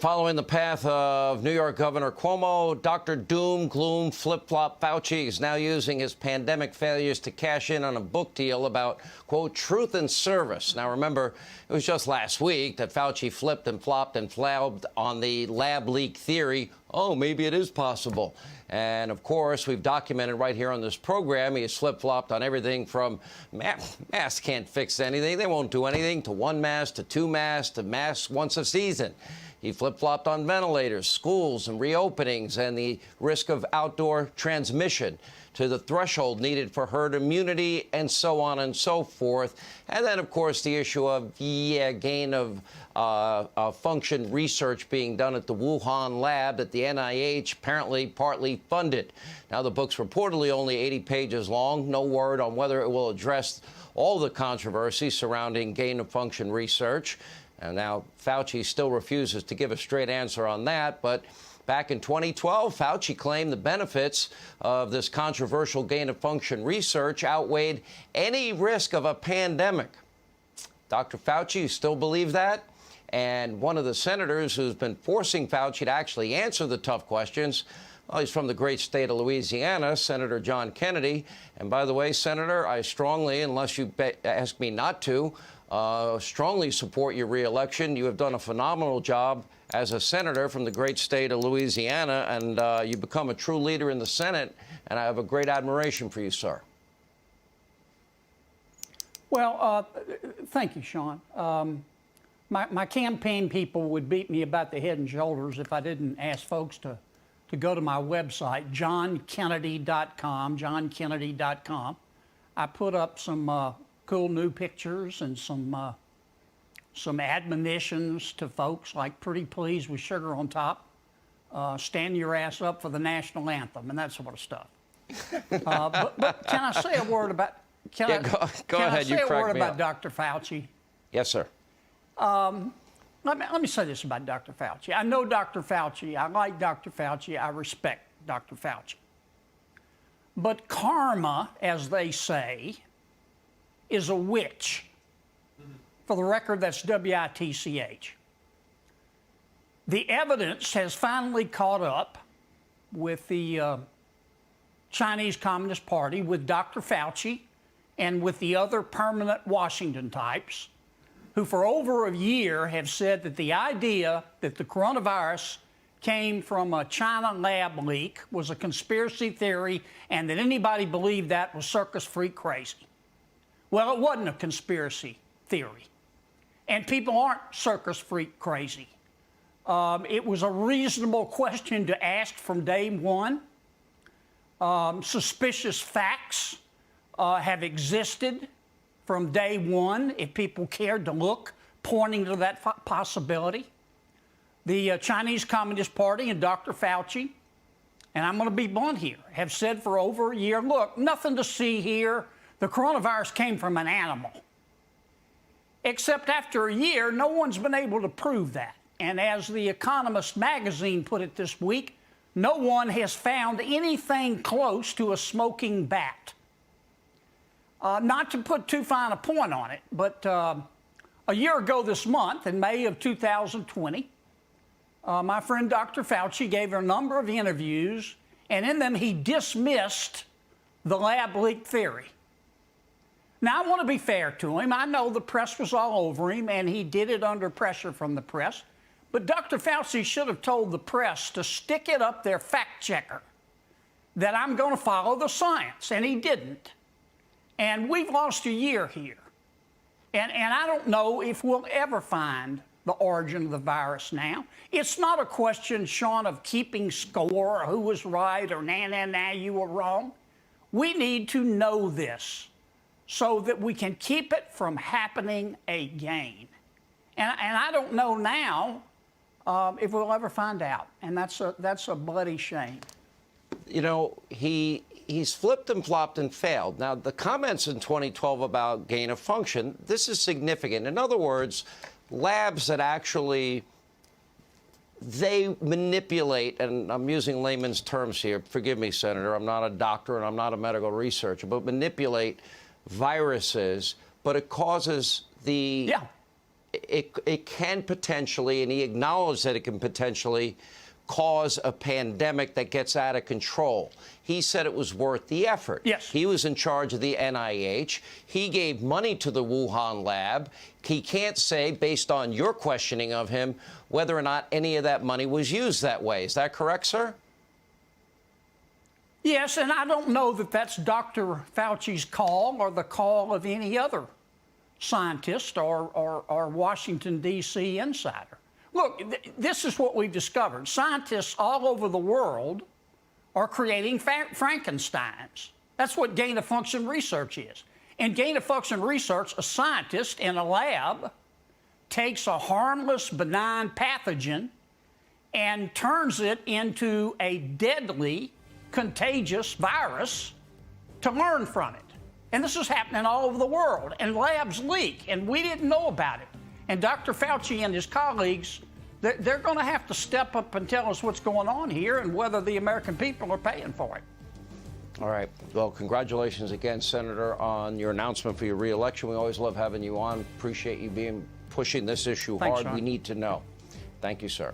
Following the path of New York Governor Cuomo, Dr. Doom, Gloom, Flip-Flop Fauci is now using his pandemic failures to cash in on a book deal about, quote, truth and service. Now, remember, it was just last week that Fauci flipped and flopped and flabbed on the lab leak theory. Oh, maybe it is possible. And, of course, we've documented right here on this program, he has flip-flopped on everything from masks can't fix anything, they won't do anything, to one mask, to two masks, to masks once a season. He flip-flopped on ventilators, schools and reopenings, and the risk of outdoor transmission, to the threshold needed for herd immunity, and so on and so forth. And then, of course, the issue of, gain of function research being done at the Wuhan lab that the NIH apparently partly funded. Now, the book's reportedly only 80 pages long. No word on whether it will address all the controversy surrounding gain of function research. And now Fauci still refuses to give a straight answer on that. But back in 2012, Fauci claimed the benefits of this controversial gain of function research outweighed any risk of a pandemic. Dr. Fauci, you still believe that? And one of the senators who's been forcing Fauci to actually answer the tough questions, well, he's from the great state of Louisiana, Senator John Kennedy. And by the way, Senator, I strongly, unless you ask me not to, strongly support your re-election. You have done a phenomenal job as a senator from the great state of Louisiana, and you become a true leader in the Senate, and I have a great admiration for you, sir. Well, thank you, Sean. My campaign people would beat me about the head and shoulders if I didn't ask folks to go to my website, johnkennedy.com, johnkennedy.com. I put up some cool new pictures and some admonitions to folks like pretty please with sugar on top, stand your ass up for the national anthem, and that sort of stuff. But can I say a word about Go ahead. I say a word about Dr. Fauci? Yes, sir. Let me say this about Dr. Fauci. I know Dr. Fauci. I like Dr. Fauci. I respect Dr. Fauci. But karma, as they say, is a witch. For the record, that's W-I-T-C-H. The evidence has finally caught up with the Chinese Communist Party, with Dr. Fauci, and with the other permanent Washington types, who for over a year have said that the idea that the coronavirus came from a China lab leak was a conspiracy theory, and that anybody believed that was circus freak crazy. Well, it wasn't a conspiracy theory, and people aren't circus freak crazy. It was a reasonable question to ask from day one. Suspicious facts have existed from day one, if people cared to look, pointing to that possibility. The Chinese Communist Party and Dr. Fauci, and I'm going to be blunt here, have said for over a year, look, nothing to see here. The coronavirus came from an animal. Except after a year, no one's been able to prove that. And as The Economist magazine put it this week, no one has found anything close to a smoking bat. Not to put too fine a point on it, but a year ago this month, in May of 2020, my friend Dr. Fauci gave a number of interviews, and in them he dismissed the lab leak theory. Now, I want to be fair to him. I know the press was all over him, and he did it under pressure from the press. But Dr. Fauci should have told the press to stick it up their fact checker, that I'm going to follow the science, and he didn't. And we've lost a year here. And I don't know if we'll ever find the origin of the virus now. It's not a question, Sean, of keeping score or who was right or nah, you were wrong. We need to know this so that we can keep it from happening again. And I don't know now if we'll ever find out. And that's a bloody shame. You know, he's flipped and flopped and failed. Now, the comments in 2012 about gain of function, this is significant. In other words, labs that actually, they manipulate, and I'm using layman's terms here, forgive me, Senator, I'm not a doctor and I'm not a medical researcher, but manipulate viruses, but it causes the it can potentially, and he acknowledged that it can potentially cause a pandemic that gets out of control. He said it was worth the effort. Yes. He was in charge of the NIH. He gave money to the Wuhan lab. He can't say, based on your questioning of him, whether or not any of that money was used that way. Is that correct, sir? Yes, and I don't know that that's Dr. Fauci's call or the call of any other scientist or Washington, D.C. insider. Look, this is what we've discovered. Scientists all over the world are creating Frankensteins. That's what gain-of-function research is. In gain-of-function research, a scientist in a lab takes a harmless, benign pathogen and turns it into a deadly, contagious virus to learn from it. And this is happening all over the world, and labs leak, and we didn't know about it. And Dr. Fauci and his colleagues, they're going to have to step up and tell us what's going on here and whether the American people are paying for it. All right. Well, congratulations again, Senator, on your announcement for your reelection. We always love having you on. Appreciate you pushing this issue Thanks, hard. Sean. We need to know. Thank you, sir.